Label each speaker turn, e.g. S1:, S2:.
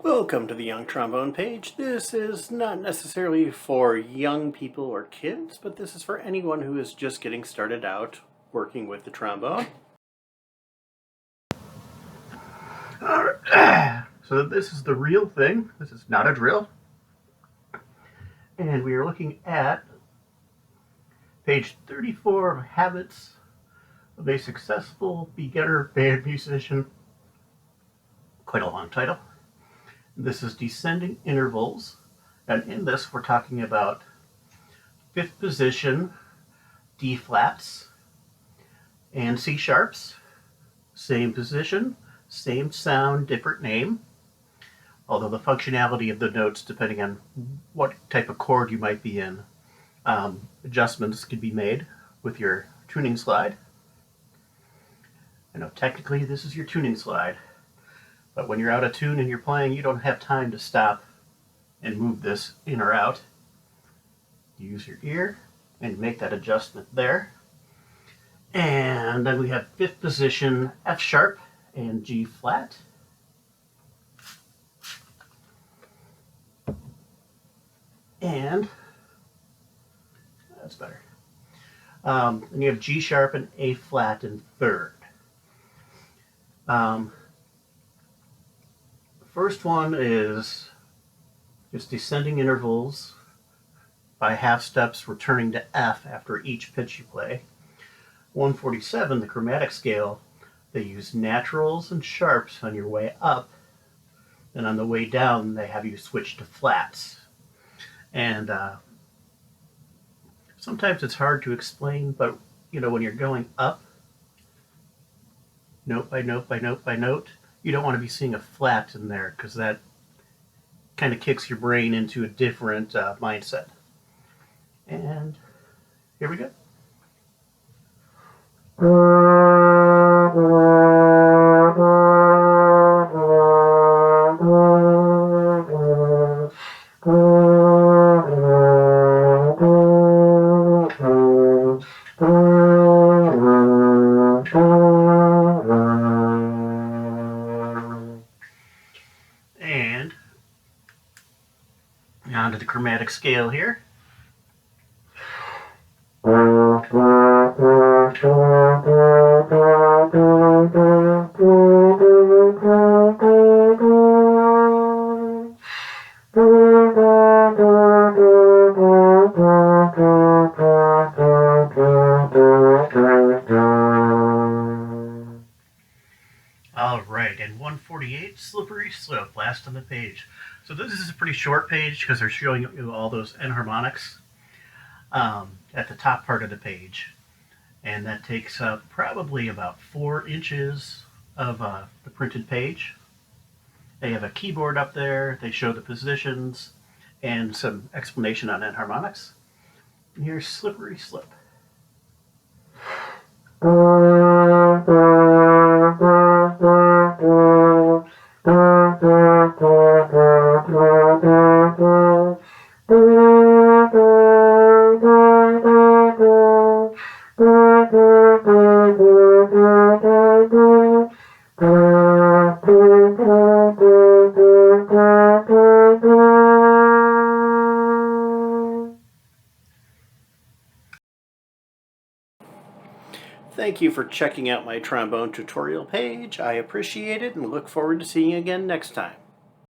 S1: Welcome to the Young Trombone page. This is not necessarily for young people or kids, but this is for anyone who is just getting started out working with the trombone. So this is the real thing. This is not a drill. And we are looking at page 34 of Habits of a Successful Beginner Band Musician. Quite a long title. This is descending intervals, and in this we're talking about fifth position D flats and C sharps, same position, same sound, different name, although the functionality of the notes, depending on what type of chord you might be in, adjustments can be made with your tuning slide. I know technically this is your tuning slide, but when you're out of tune and you're playing, you don't have time to stop and move this in or out. You use your ear and make that adjustment there. And then we have fifth position F sharp and G flat. And that's better. And you have G sharp and A flat in third. First one is just descending intervals by half steps, returning to F after each pitch you play. 147, the chromatic scale, they use naturals and sharps on your way up, and on the way down they have you switch to flats. And sometimes it's hard to explain, but you know, when you're going up, note by note by note by note, you don't want to be seeing a flat in there because that kind of kicks your brain into a different mindset. And here we go. And onto the chromatic scale here. All right, and 148, slippery slope, last on the page. So this is a pretty short page because they're showing you all those enharmonics at the top part of the page. And that takes up probably about 4 inches of the printed page. They have a keyboard up there, they show the positions, and some explanation on enharmonics. And here's slippery slip. Thank you for checking out my trombone tutorial page. I appreciate it and look forward to seeing you again next time.